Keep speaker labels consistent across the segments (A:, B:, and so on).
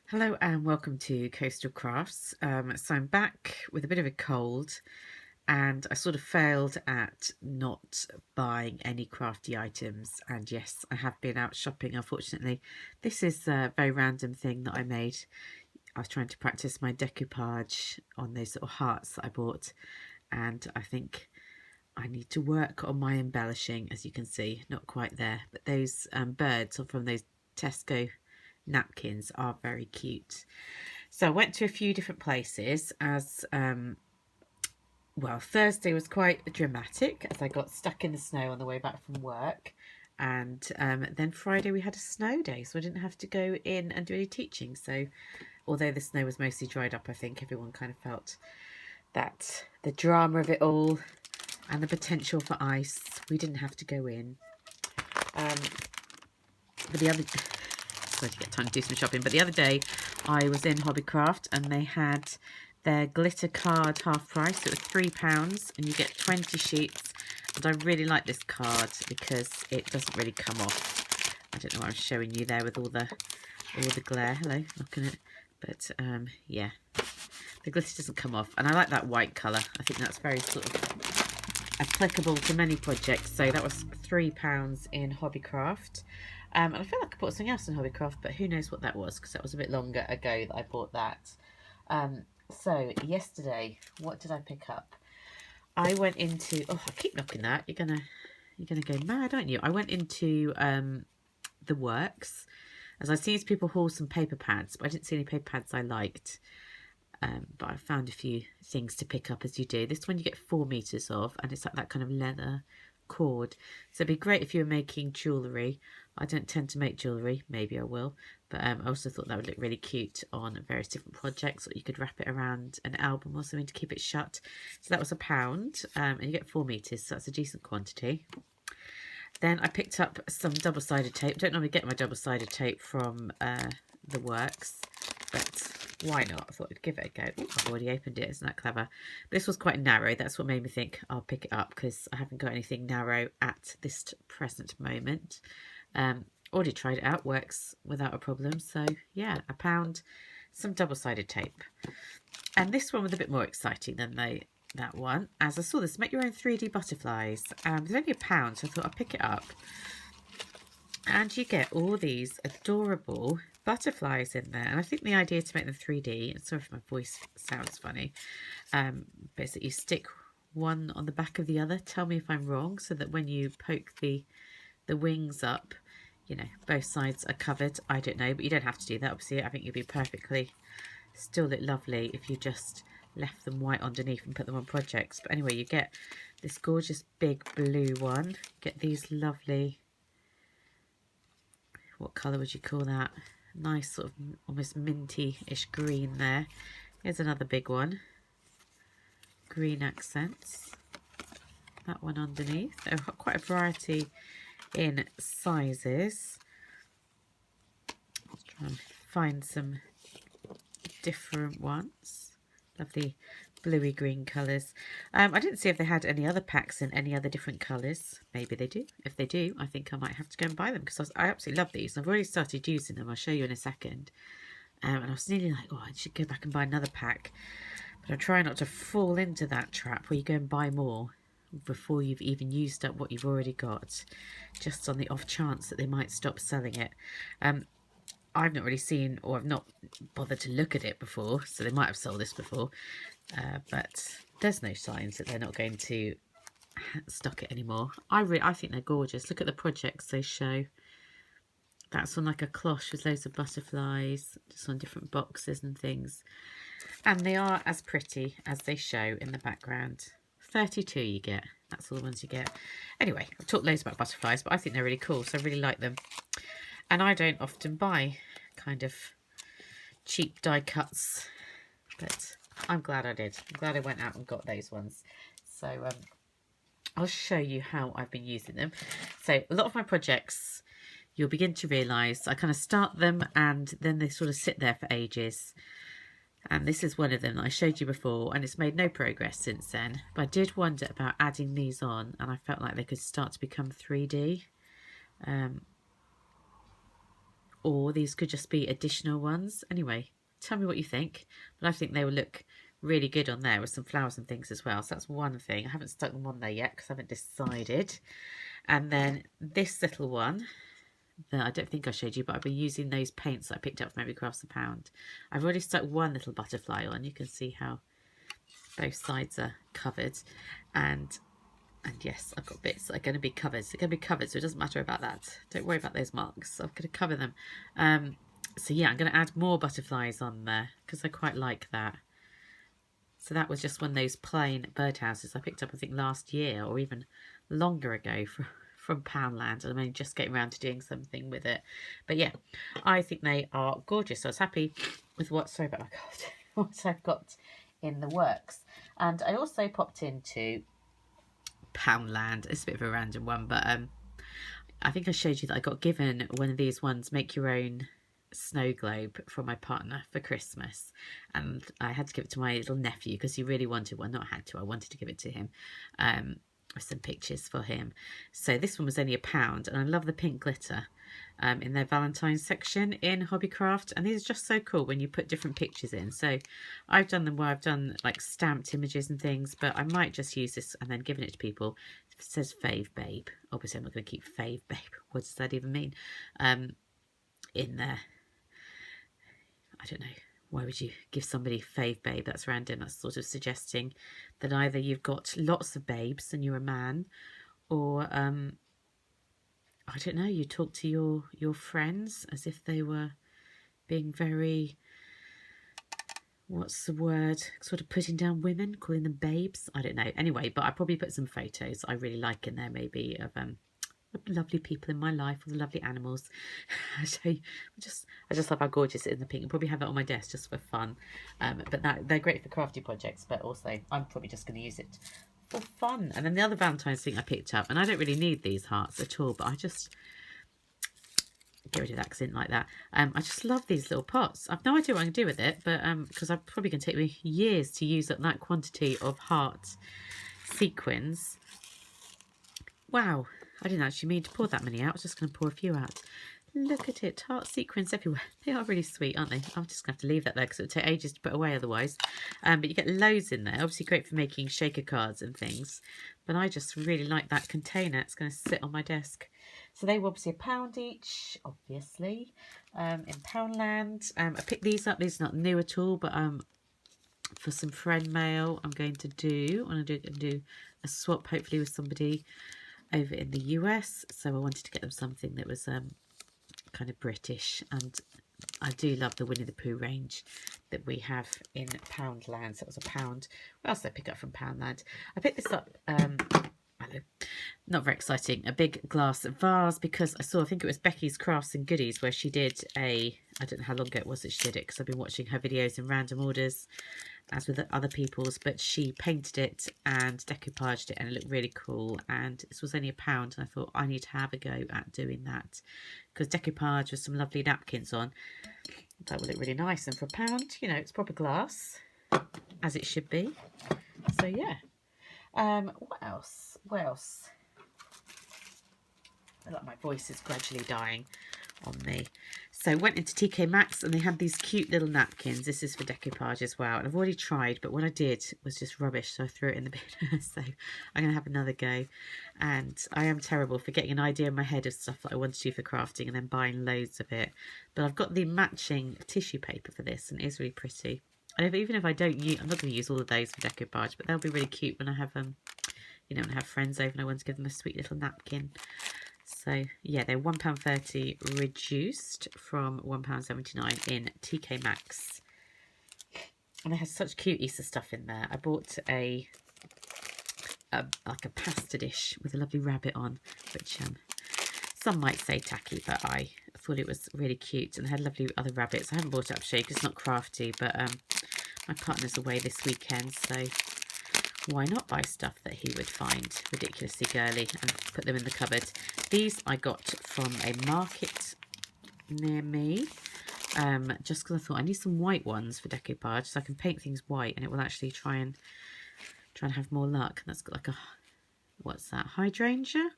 A: Hello and welcome to Coastal Crafts. So I'm back with a bit of a cold, and I sort of failed at not buying any crafty items. And yes, I have been out shopping, unfortunately. This is a very random thing that I made. I was trying to practice my decoupage on those little hearts that I bought, and I think I need to work on my embellishing. As you can see, not quite there, but those birds are from those Tesco napkins are very cute. So I went to a few different places as well. Thursday was quite dramatic as I got stuck in the snow on the way back from work. And then Friday we had a snow day, so I didn't have to go in and do any teaching. So although the snow was mostly dried up, I think everyone kind of felt that the drama of it all and the potential for ice, we didn't have to go in. But the other, sorry to get time to do some shopping, but the other day I was in Hobbycraft and they had their glitter card half price. It was £3 and you get 20 sheets. And I really like this card because it doesn't really come off. I don't know what I'm showing you there with all the glare. Hello, looking at, but yeah, the glitter doesn't come off, and I like that white colour. I think that's very sort of applicable to many projects. So that was £3 in Hobbycraft. And I feel like I bought something else in Hobbycraft, but who knows what that was, because that was a bit longer ago that I bought that. So yesterday, what did I pick up? I went into, oh, I keep knocking that. You're gonna go mad, aren't you? I went into the works, as I see people haul some paper pads, but I didn't see any paper pads I liked. But I found a few things to pick up as you do. This one you get 4 meters of, and it's like that kind of leather cord. So it'd be great if you were making jewellery. I don't tend to make jewellery, maybe I will, but I also thought that would look really cute on various different projects, or you could wrap it around an album or something to keep it shut. So that was £1, and you get 4 meters, so that's a decent quantity. Then I picked up some double-sided tape. Don't normally get my double-sided tape from the works, but why not? I thought I'd give it a go. Ooh, I've already opened it, isn't that clever? This was quite narrow. That's what made me think I'll pick it up, because I haven't got anything narrow at this present moment. Already tried it out, works without a problem. So yeah, £1, some double-sided tape. And this one was a bit more exciting than that one, as I saw this make your own 3D butterflies. It's only £1, so I thought I'd pick it up. And you get all these adorable butterflies in there. And I think the idea to make them 3D, and sorry if my voice sounds funny, but is that you stick one on the back of the other. Tell me if I'm wrong, so that when you poke the wings up, you know, both sides are covered. I don't know, but you don't have to do that. Obviously, I think you'll be perfectly still look lovely if you just left them white underneath and put them on projects. But anyway, you get this gorgeous big blue one. Get these lovely, what colour would you call that? Nice sort of almost minty-ish green there. Here's another big one. Green accents. That one underneath. They've got quite a variety in sizes. Let's try and find some different ones. Lovely bluey green colours. I didn't see if they had any other packs in any other different colours. Maybe they do. If they do, I think I might have to go and buy them, because I absolutely love these. I've already started using them. I'll show you in a second. And I was nearly like, oh, I should go back and buy another pack. But I'm trying not to fall into that trap where you go and buy more before you've even used up what you've already got, just on the off chance that they might stop selling it. I've not really seen, or I've not bothered to look at it before, so they might have sold this before, but there's no signs that they're not going to stock it anymore. I think they're gorgeous. Look at the projects they show. That's on like a cloche with loads of butterflies, just on different boxes and things. And they are as pretty as they show in the background. 32 you get. That's all the ones you get. Anyway, I've talked loads about butterflies, but I think they're really cool, so I really like them. And I don't often buy kind of cheap die cuts, but I'm glad I did. I'm glad I went out and got those ones. So I'll show you how I've been using them. So a lot of my projects, you'll begin to realise I kind of start them and then they sort of sit there for ages. And this is one of them that I showed you before, and it's made no progress since then. But I did wonder about adding these on, and I felt like they could start to become 3D. or these could just be additional ones. Anyway, tell me what you think, but I think they will look really good on there with some flowers and things as well. So that's one thing. I haven't stuck them on there yet because I haven't decided. And then this little one that I don't think I showed you, but I've been using those paints that I picked up from Hobbycraft a pound. I've already stuck one little butterfly on. You can see how both sides are covered, and yes, I've got bits that are going to be covered. They're going to be covered, so it doesn't matter about that. Don't worry about those marks. I'm going to cover them. So yeah, I'm going to add more butterflies on there because I quite like that. So that was just one of those plain birdhouses I picked up, I think, last year or even longer ago from Poundland. And I'm only just getting around to doing something with it. But yeah, I think they are gorgeous. So I was happy with what, sorry about my God, what I've got in the works. And I also popped into Poundland. It's a bit of a random one, but I think I showed you that I got given one of these ones, make your own snow globe, from my partner for Christmas, and I had to give it to my little nephew because he really wanted one. Not had to, I wanted to give it to him, with some pictures for him. So this one was only £1, and I love the pink glitter in their Valentine's section in Hobbycraft, and these are just so cool when you put different pictures in. So I've done them where I've done like stamped images and things, but I might just use this and then giving it to people. It says Fave Babe. Obviously I'm not going to keep Fave Babe. What does that even mean? In there, I don't know. Why would you give somebody Fave Babe? That's random. That's sort of suggesting that either you've got lots of babes and you're a man, or I don't know, you talk to your friends as if they were being very, what's the word, sort of putting down women, calling them babes. I don't know. Anyway, but I probably put some photos I really like in there, maybe, of lovely people in my life, all the lovely animals. So I just love how gorgeous it is in the pink. I'll probably have that on my desk just for fun. But they're great for crafty projects, but also I'm probably just going to use it for fun. And then the other Valentine's thing I picked up, and I don't really need these hearts at all, but I just get rid of that because I didn't like that. I just love these little pots. I've no idea what I'm going to do with it, but because I'm probably going to take me years to use up that quantity of heart sequins. Wow, I didn't actually mean to pour that many out. I was just going to pour a few out. Look at it, heart sequins everywhere. They are really sweet, aren't they? I'm just going to have to leave that there because it would take ages to put away otherwise. But you get loads in there. Obviously great for making shaker cards and things. But I just really like that container. It's going to sit on my desk. So they were obviously £1 each, obviously, in Poundland. I picked these up. These are not new at all, but for some friend mail, I'm going to do a swap, hopefully with somebody over in the US. So I wanted to get them something that was kind of British, and I do love the Winnie the Pooh range that we have in Poundland. So it was £1. What else did I pick up from Poundland? I picked this up, not very exciting, a big glass vase, because I saw, I think it was Becky's Crafts and Goodies, where she did I don't know how long ago it was that she did it, because I've been watching her videos in random orders as with other people's, but she painted it and decoupaged it and it looked really cool, and this was only £1, and I thought I need to have a go at doing that, because decoupage with some lovely napkins on, that would look really nice, and for £1, you know, it's proper glass, as it should be. So yeah. What else? I feel like my voice is gradually dying on me. So went into TK Maxx and they had these cute little napkins. This is for decoupage as well. And I've already tried, but what I did was just rubbish, so I threw it in the bin. So I'm going to have another go. And I am terrible for getting an idea in my head of stuff that I want to do for crafting and then buying loads of it. But I've got the matching tissue paper for this, and it is really pretty. And even if I don't use, I'm not going to use all of those for decoupage, but they'll be really cute when I have you know, when I have friends over and I want to give them a sweet little napkin. So yeah, they're £1.30 reduced from £1.79 in TK Maxx. And they have such cute Easter stuff in there. I bought like a pasta dish with a lovely rabbit on, which some might say tacky, but I thought it was really cute, and they had lovely other rabbits. I haven't bought it up to show you because it's not crafty, but my partner's away this weekend, so why not buy stuff that he would find ridiculously girly and put them in the cupboard. These I got from a market near me, just because I thought I need some white ones for decoupage, so I can paint things white and it will actually try and have more luck. And that's got like a, what's that, hydrangea,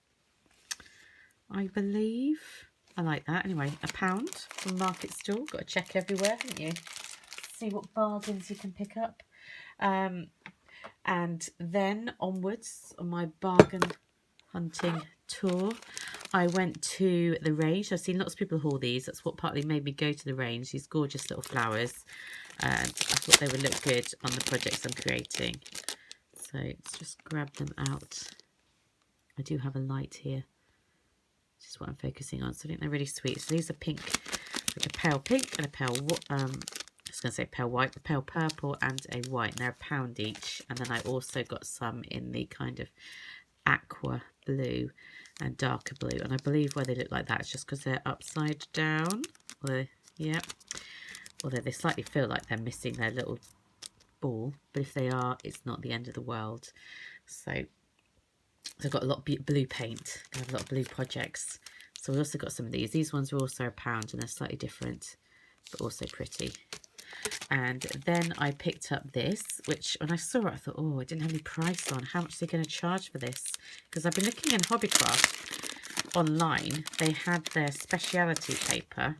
A: I believe. I like that. Anyway, £1 from Market Stall. Got to check everywhere, haven't you? See what bargains you can pick up. And then onwards on my bargain hunting tour, I went to the range. I've seen lots of people haul these. That's what partly made me go to the range. These gorgeous little flowers. And I thought they would look good on the projects I'm creating. So let's just grab them out. I do have a light here. This is what I'm focusing on. So I think they're really sweet. So these are pink, like a pale pink and a pale, I was going to say pale white, a pale purple and a white. And they're £1 each. And then I also got some in the kind of aqua blue and darker blue. And I believe why they look like that is just because they're upside down. Yeah. Although they slightly feel like they're missing their little ball. But if they are, it's not the end of the world. So I've got a lot of blue paint. I have a lot of blue projects. So we also got some of these. These ones are also £1 and they're slightly different, but also pretty. And then I picked up this, which when I saw it, I thought, oh, I didn't have any price on. How much are they going to charge for this? Because I've been looking in Hobbycraft online. They had their speciality paper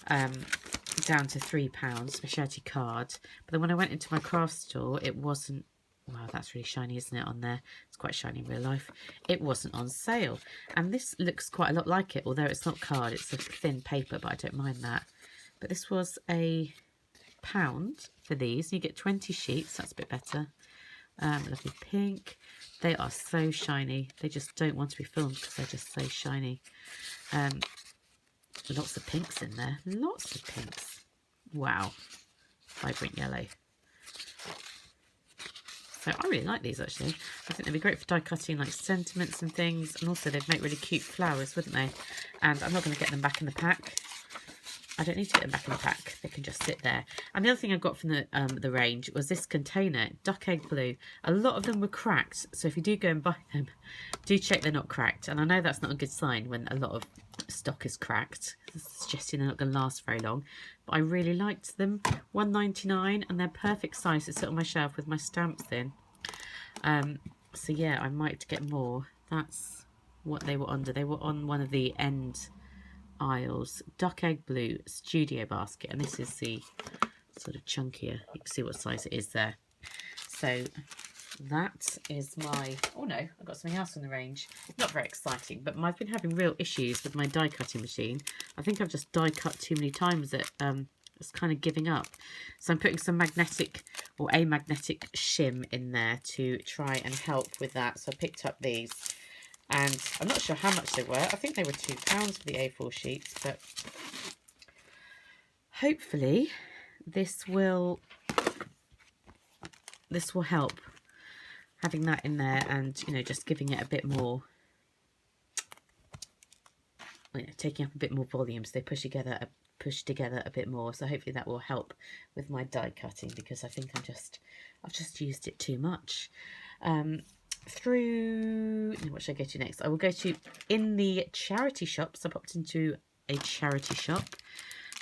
A: down to £3, speciality card. But then when I went into my craft store, it wasn't. Wow, that's really shiny, isn't it, on there? It's quite shiny in real life. It wasn't on sale. And this looks quite a lot like it, although it's not card. It's a thin paper, but I don't mind that. But this was £1 for these. You get 20 sheets. That's a bit better. Lovely pink. They are so shiny. They just don't want to be filmed because they're just so shiny. Lots of pinks in there. Lots of pinks. Wow. Vibrant yellow. So I really like these actually. I think they'd be great for die cutting like sentiments and things. And also they'd make really cute flowers, wouldn't they? And I'm not going to get them back in the pack. I don't need to get them back in the pack. They can just sit there. And the other thing I got from the range was this container, duck egg blue. A lot of them were cracked. So if you do go and buy them, do check they're not cracked. And I know that's not a good sign when a lot of stock is cracked. It's suggesting they're not going to last very long. But I really liked them. £1.99 and they're perfect size to sit on my shelf with my stamps in. So yeah, I might get more. That's what they were under. They were on one of the end aisles. Duck egg blue studio basket, and this is the sort of chunkier. You can see what size it is there. So that is my, oh no, I've got something else on the range. Not very exciting, but I've been having real issues with my die cutting machine. I think I've just die cut too many times that it's kind of giving up. So I'm putting some magnetic or a magnetic shim in there to try and help with that. So I picked up these. And I'm not sure how much they were. I think they were £2 for the A4 sheets, but hopefully this will help, having that in there and, you know, just giving it a bit more, you know, taking up a bit more volume so they push together a bit more. So hopefully that will help with my die cutting, because I think I've just used it too much. Through, what should I go to next? I will go to in the charity shops. I popped into a charity shop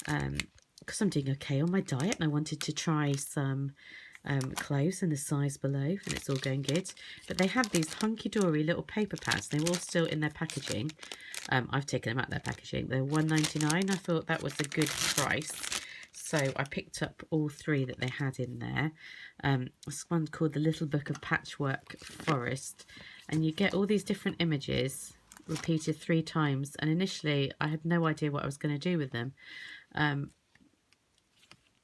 A: because I'm doing okay on my diet and I wanted to try some clothes in the size below, and it's all going good. But they had these hunky-dory little paper pads. They were all still in their packaging. I've taken them out of their packaging. They're £1.99. I thought that was a good price. So I picked up all three that they had in there. This one's called The Little Book of Patchwork Forest. And you get all these different images repeated 3 times. And initially, I had no idea what I was going to do with them. And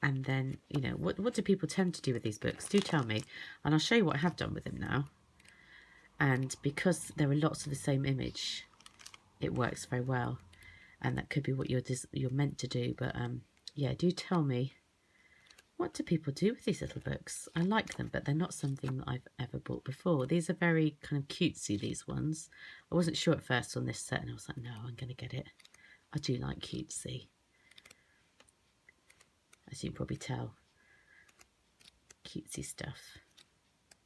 A: then, you know, what do people tend to do with these books? Do tell me. And I'll show you what I have done with them now. And because there are lots of the same image, it works very well. And that could be what you're meant to do. But yeah, do tell me, what do people do with these little books? I like them, but they're not something that I've ever bought before. These are very kind of cutesy, these ones. I wasn't sure at first on this set, and I was like, no, I'm going to get it. I do like cutesy, as you can probably tell. Cutesy stuff.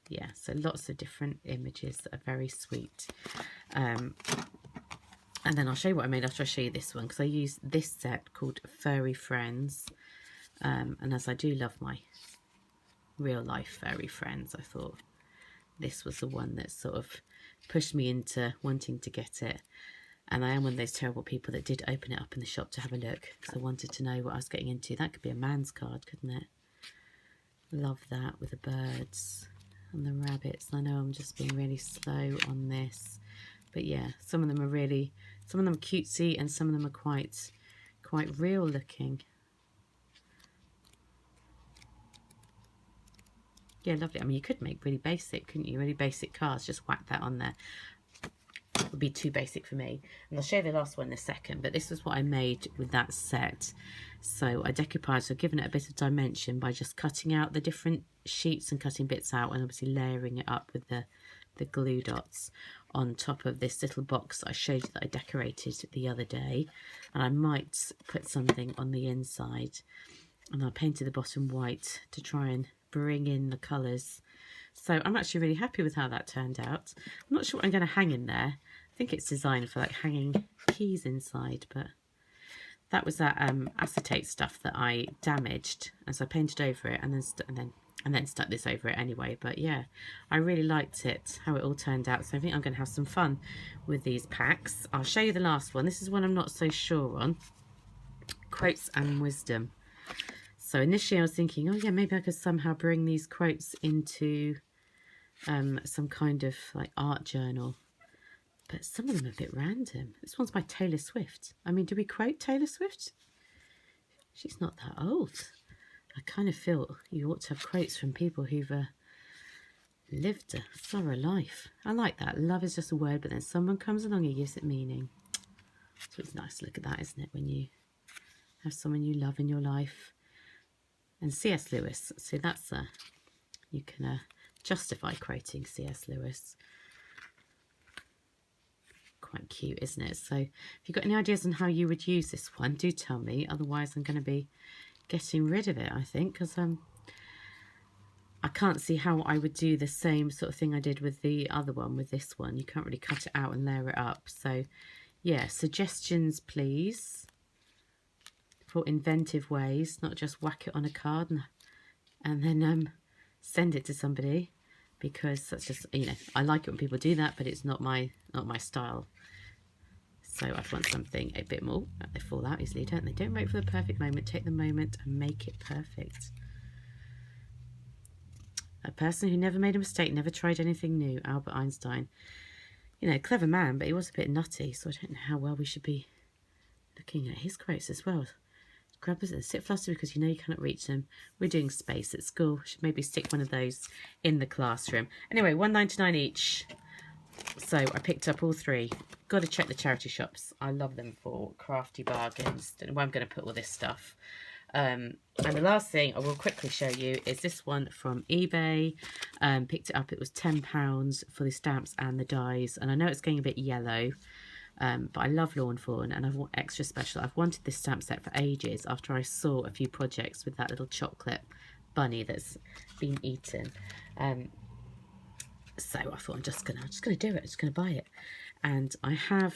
A: Yeah, so lots of different images that are very sweet. And then I'll show you what I made after I show you this one, because I use this set called Furry Friends. And as I do love my real life furry friends, I thought this was the one that sort of pushed me into wanting to get it. And I am one of those terrible people that did open it up in the shop to have a look because I wanted to know what I was getting into. That could be a man's card, couldn't it? Love that with the birds and the rabbits. I know I'm just being really slow on this, but yeah, some of them are cutesy and some of them are quite real looking. Yeah, lovely. I mean, you could make really basic, couldn't you? Really basic cards, just whack that on there. It would be too basic for me. And I'll show you the last one in a second, but this was what I made with that set. So I decoupaged, so I've given it a bit of dimension by just cutting out the different sheets and cutting bits out and obviously layering it up with the glue dots on top of this little box I showed you that I decorated the other day. And I might put something on the inside. And I painted the bottom white to try and bring in the colours. So I'm actually really happy with how that turned out. I'm not sure what I'm going to hang in there. I think it's designed for like hanging keys inside, but that was that acetate stuff that I damaged, and so I painted over it and then stuck this over it anyway. But yeah, I really liked it, how it all turned out. So I think I'm going to have some fun with these packs. I'll show you the last one. This is one I'm not so sure on. Quotes and wisdom. So initially I was thinking, oh yeah, maybe I could somehow bring these quotes into some kind of like art journal. But some of them are a bit random. This one's by Taylor Swift. I mean, do we quote Taylor Swift? She's not that old. I kind of feel you ought to have quotes from people who've lived a thorough life. I like that. Love is just a word, but then someone comes along and gives it meaning. So it's nice to look at that, isn't it, when you have someone you love in your life. And C.S. Lewis, so that's you can justify quoting C.S. Lewis. Quite cute, isn't it? So if you've got any ideas on how you would use this one, do tell me. Otherwise I'm going to be getting rid of it, I think, because I can't see how I would do the same sort of thing I did with the other one. With this one, you can't really cut it out and layer it up. So yeah, suggestions please for inventive ways, not just whack it on a card and then send it to somebody, because that's just, you know, I like it when people do that, but it's not my style. So I'd want something a bit more. They fall out easily, don't they? Don't wait for the perfect moment. Take the moment and make it perfect. A person who never made a mistake, never tried anything new. Albert Einstein. You know, clever man, but he was a bit nutty, so I don't know how well we should be looking at his quotes as well. Grab us and sit flustered because you know you cannot reach them. We're doing space at school. Should maybe stick one of those in the classroom. Anyway, £1.99 each. So I picked up all three. Got to check the charity shops. I love them for crafty bargains. Don't know where I'm going to put all this stuff. And the last thing I will quickly show you is this one from eBay. Picked it up. It was £10 for the stamps and the dies. And I know it's getting a bit yellow. But I love Lawn Fawn and I want extra special. I've wanted this stamp set for ages after I saw a few projects with that little chocolate bunny that's been eaten. So I thought I'm just gonna do it. I'm just gonna buy it. And I have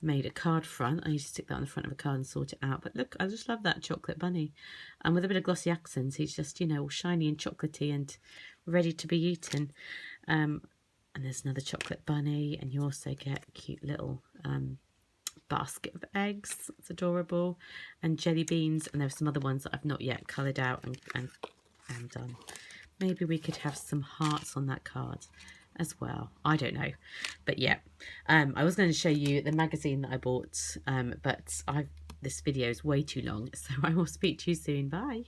A: made a card front. I need to stick that on the front of a card and sort it out. But look, I just love that chocolate bunny. And with a bit of glossy accents, he's just, you know, all shiny and chocolatey and ready to be eaten. And there's another chocolate bunny, and you also get a cute little basket of eggs. It's adorable. And jelly beans, and there's some other ones that I've not yet coloured out and done. Maybe we could have some hearts on that card as well. I don't know. But yeah, I was going to show you the magazine that I bought, but this video is way too long, so I will speak to you soon. Bye.